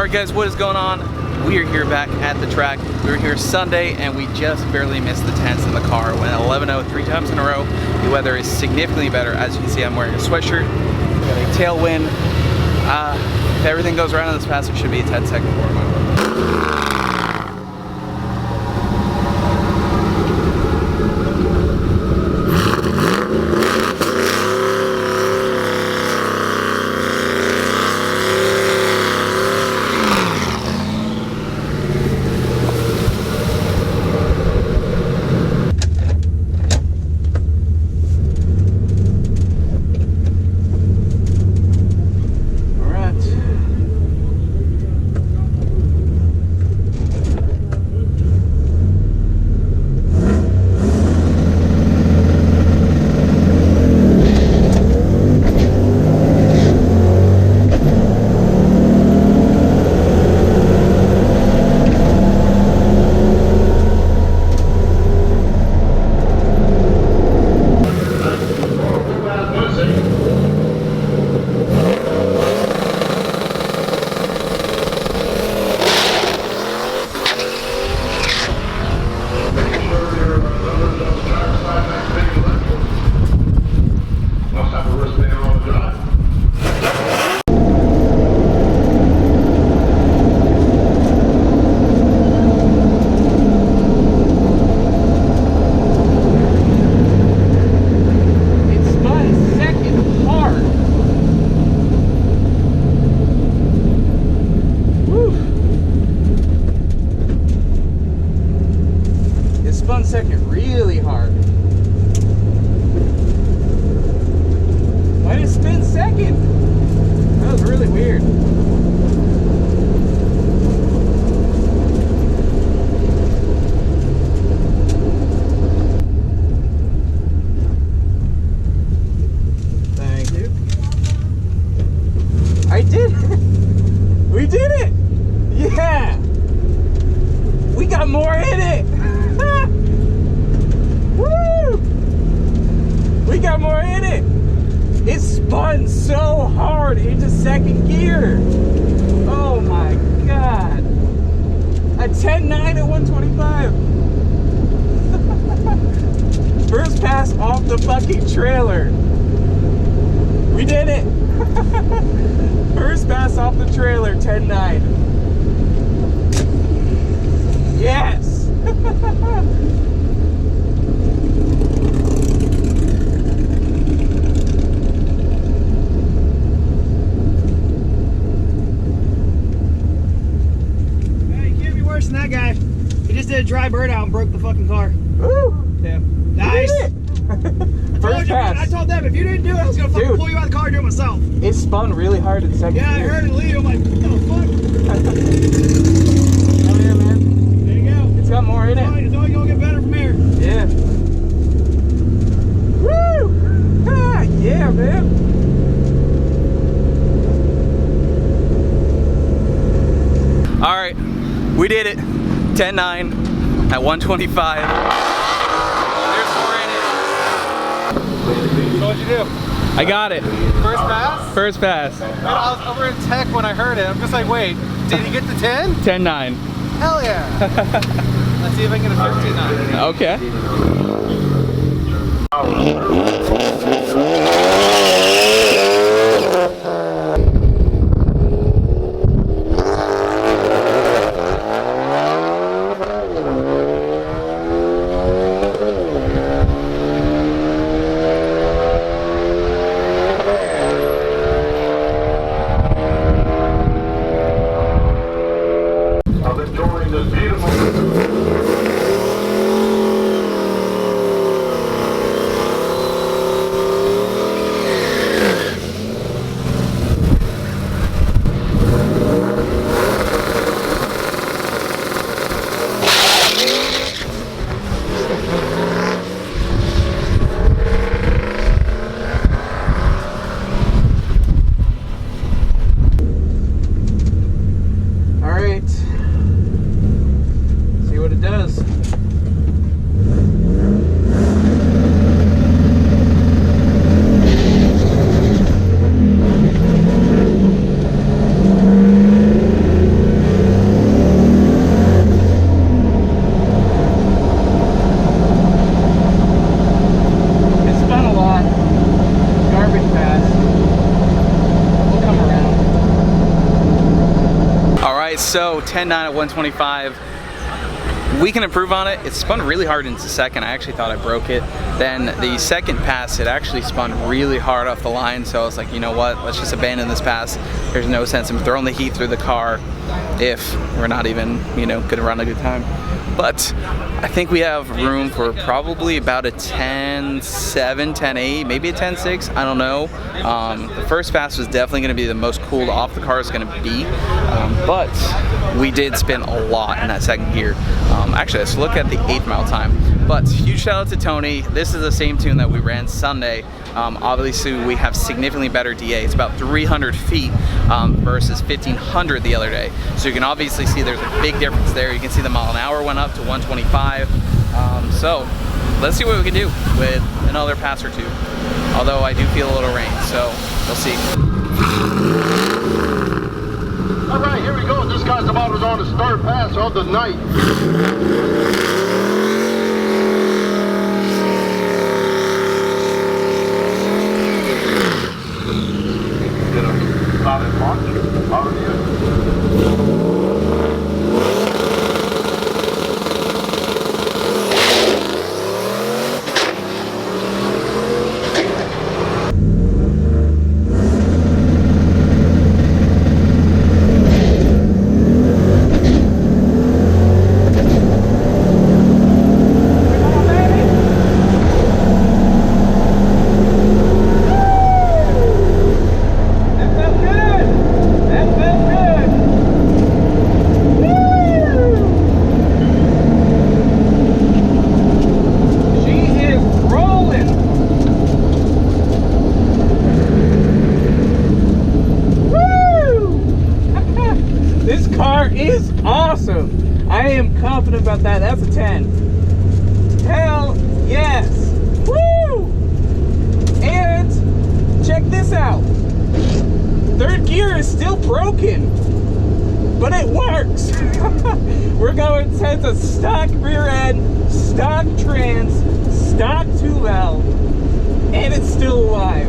Alright guys, what is going on? We are here back at the track. We were here Sunday and we just barely missed the 10s in the car. Went 11-0 3 times in a row. The weather is significantly better. As you can see, I'm wearing a sweatshirt. We got a tailwind. If everything goes around in this pass, it should be a 10-second warm-up. Spun second really hard. Why did it spin second? That was really weird. Thank you. I did it! We did it! Yeah! We got more in it! Woo! We got more in it. It spun so hard into second gear. Oh my god. A 10.9 at 125. First pass off the fucking trailer. We did it. First pass off the trailer, 10.9. Yes. Than that guy. He just did a dry bird out and broke the fucking car. Woo! Yeah. Nice. First pass. I told them if you didn't do it, I was gonna fucking pull you out of the car and do it myself. It spun really hard in second Yeah, gear. I heard it leave. I'm like, what the fuck? Oh yeah, man. There you go. It's got more in it. It's only gonna get better from here. Yeah. Woo! Ah, yeah, man. All right. We did it. 10.9 at 125. There's more in it. So what'd you do? I got it. First pass? First pass. Man, I was over in tech when I heard it. I'm just like, wait, did he get the 10? 10.9. Hell yeah. Let's see if I can get a 15.9. Okay. So 10.9 at 125. We can improve on it. It spun really hard into second. I actually thought I broke it. Then the second pass, it actually spun really hard off the line. So I was like, you know what? Let's just abandon this pass. There's no sense in throwing the heat through the car if we're not even, you know, gonna run a good time. But I think we have room for probably about a 10.7, 10.8, maybe a 10.6, I don't know. The first pass was definitely gonna be the most cooled off the car is gonna be, but we did spin a lot in that second gear. Actually, let's look at the 8th mile time. But huge shout out to Tony. This is the same tune that we ran Sunday. Obviously, we have significantly better DA. It's about 300 feet versus 1,500 the other day. So you can obviously see there's a big difference there. You can see the mile an hour went up to 125. So let's see what we can do with another pass or two. Although I do feel a little rain, so we'll see. All right, here we go. This guy's about to on the third pass of the night. Solid launch. Out of here. Is awesome. I am confident about that. That's a 10. Hell yes. Woo! And check this out. Third gear is still broken, but it works. We're going to stock rear end, stock trans, stock 2-valve, and it's still alive.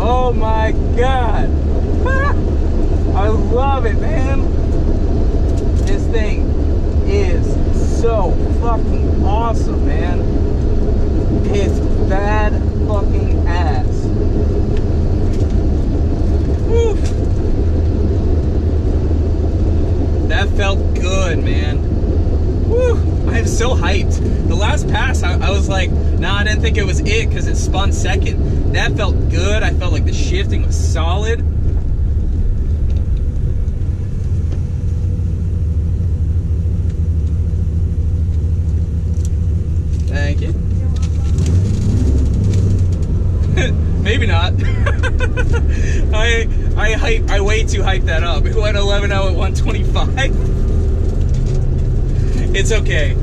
Oh my God. I love it, man. This thing is so fucking awesome, man. It's bad fucking ass. Whew. That felt good, man. Whew. I'm so hyped. The last pass, I was like, nah, I didn't think it was it because it spun second. That felt good. I felt like the shifting was solid. Thank you. Maybe not. I way too hyped that up. It went 11.0 at 125. It's okay.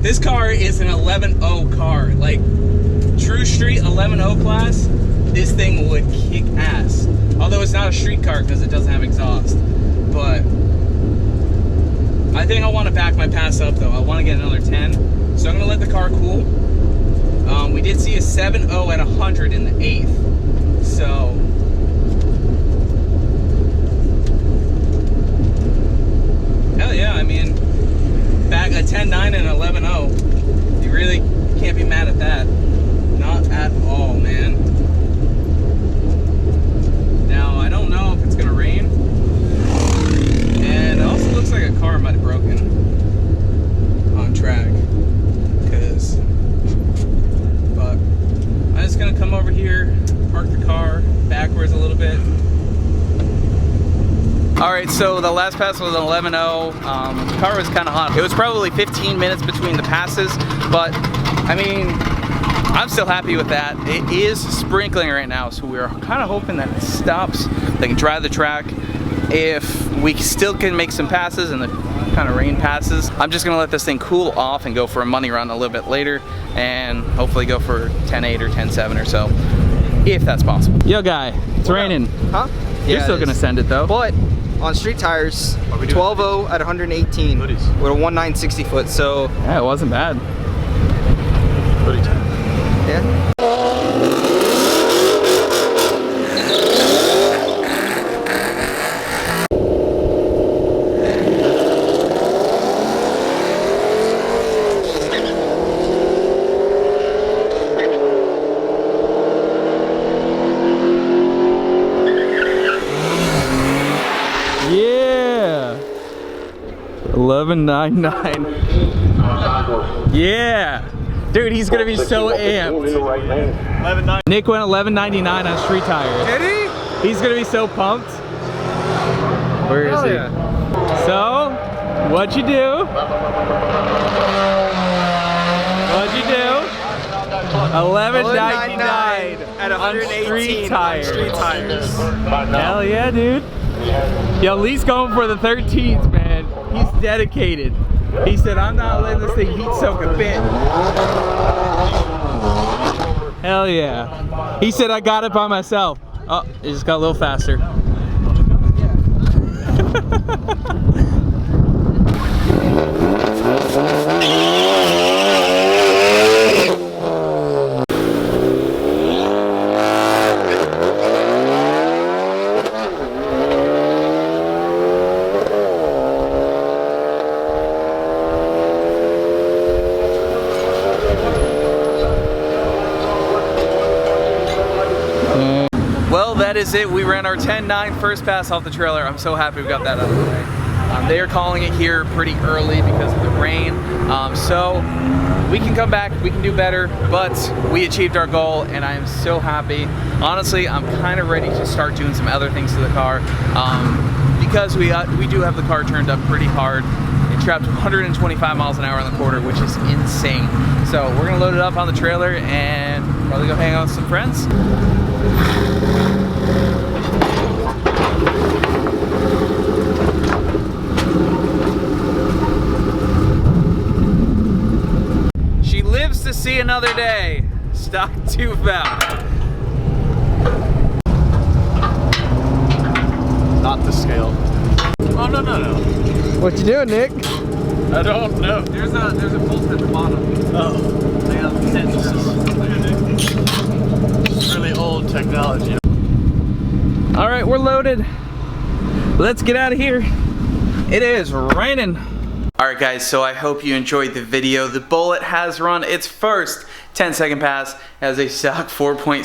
This car is an 11.0 car. Like true street 11.0 class, this thing would kick ass. Although it's not a street car because it doesn't have exhaust. But I think I want to back my pass up though. I want to get another 10. So I'm gonna let the car cool. We did see a 7.0 at 100 in the 8th. So hell yeah, I mean, back a 10.9 and 11.0. You really can't be mad at that. Not at all, man. Now I don't know if it's gonna rain. And it also looks like a car might have broken on track. But I'm just gonna come over here, park the car backwards a little bit. All right, so the last pass was an 11.0. The car was kind of hot. It was probably 15 minutes between the passes, but I mean, I'm still happy with that. It is sprinkling right now, so we're kind of hoping that it stops. They can dry the track. If we still can make some passes and the kind of rain passes, I'm just gonna let this thing cool off and go for a money run a little bit later and hopefully go for 10.8 or 10.7 or so, if that's possible. Yo guy, it's raining. Huh? You're still gonna send it though. But on street tires, 12.0 at 118 with a 1.960 foot, so. Yeah, it wasn't bad. Yeah. 11.99. Yeah. Dude, he's gonna be so amped. 11.9. Nick went 11.99 on street tires. Did he? He's gonna be so pumped. Where is he? Yeah. So, what'd you do? What'd you do? 11.99 at 118 street tires. Street tires. Hell yeah, dude. Yo, Lee's going for the 13th, man. He's dedicated. He said, I'm not letting this thing heat soak a bit. Hell yeah. He said, I got it by myself. Oh, it just got a little faster. Well, that is it. We ran our 10.9 first pass off the trailer. I'm so happy we got that out of the way. They are calling it here pretty early because of the rain. So we can come back, we can do better, but we achieved our goal and I am so happy. Honestly, I'm kind of ready to start doing some other things to the car because we do have the car turned up pretty hard. It trapped 125 miles an hour on the quarter, which is insane. So we're gonna load it up on the trailer and probably go hang out with some friends. She lives to see another day. Stock 2 valve. Not the scale. Oh, no, no, no. What you doing, Nick? I don't know. There's a pulse at the bottom. Oh. They have sensors. Really old technology. All right, we're loaded. Let's get out of here. It is raining. All right, guys, so I hope you enjoyed the video. The Bullitt has run its first 10-second pass as a stock 4.6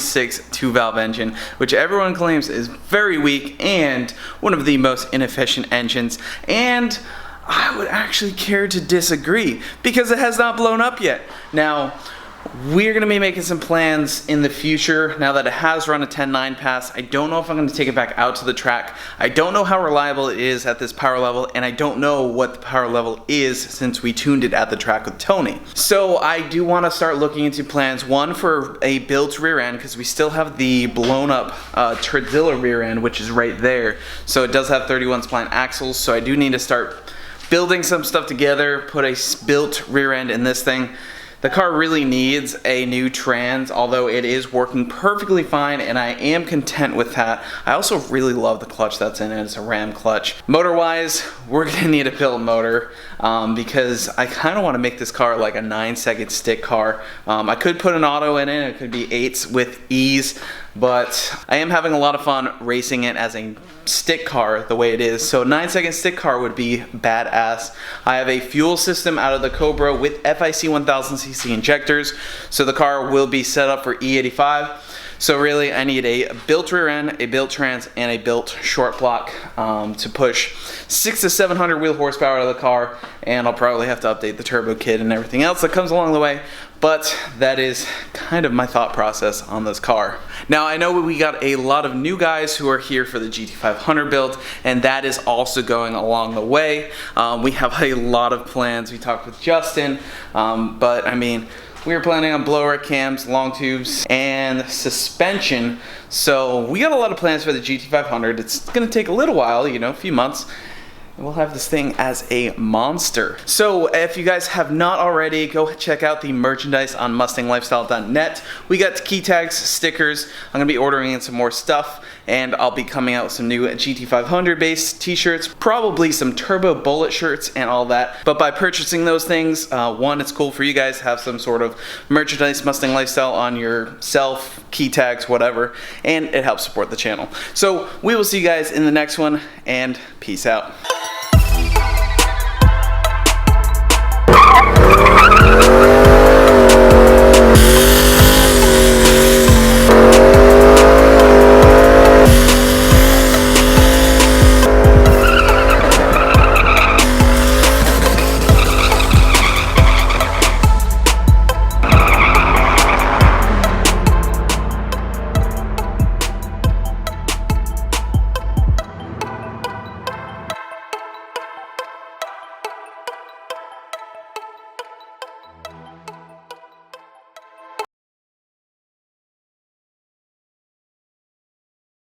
2-valve engine, which everyone claims is very weak and one of the most inefficient engines. And I would actually care to disagree because it has not blown up yet. Now, we're going to be making some plans in the future now that it has run a 10.9 pass. I don't know if I'm going to take it back out to the track. I don't know how reliable it is at this power level, and I don't know what the power level is since we tuned it at the track with Tony. So I do want to start looking into plans, one for a built rear end, because we still have the blown up Tradzilla rear end, which is right there. So it does have 31 spline axles, so I do need to start building some stuff together, put a built rear end in this thing. The car really needs a new trans, although it is working perfectly fine and I am content with that. I also really love the clutch that's in it. It's a Ram clutch. Motor wise, we're gonna need a built motor because I kind of want to make this car like a 9-second stick car. I could put an auto in it, it could be 8s with ease, but I am having a lot of fun racing it as a stick car the way it is. So a 9-second stick car would be badass. I have a fuel system out of the Cobra with FIC 1000cc injectors, so the car will be set up for E85. So really I need a built rear end, a built trans, and a built short block to push 600 to 700 wheel horsepower out of the car, and I'll probably have to update the turbo kit and everything else that comes along the way. But that is kind of my thought process on this car. Now I know we got a lot of new guys who are here for the GT500 build, and that is also going along the way. We have a lot of plans. We talked with Justin, but I mean, we were planning on blower cams, long tubes, and suspension. So we got a lot of plans for the GT500. It's gonna take a little while, you know, a few months. We'll have this thing as a monster. So if you guys have not already, go check out the merchandise on MustangLifestyle.net. We got key tags, stickers. I'm gonna be ordering in some more stuff, and I'll be coming out with some new GT500 based t-shirts, probably some Turbo Bullitt shirts and all that. But by purchasing those things, one, it's cool for you guys to have some sort of merchandise Mustang Lifestyle on yourself, key tags, whatever, and it helps support the channel. So we will see you guys in the next one, and peace out.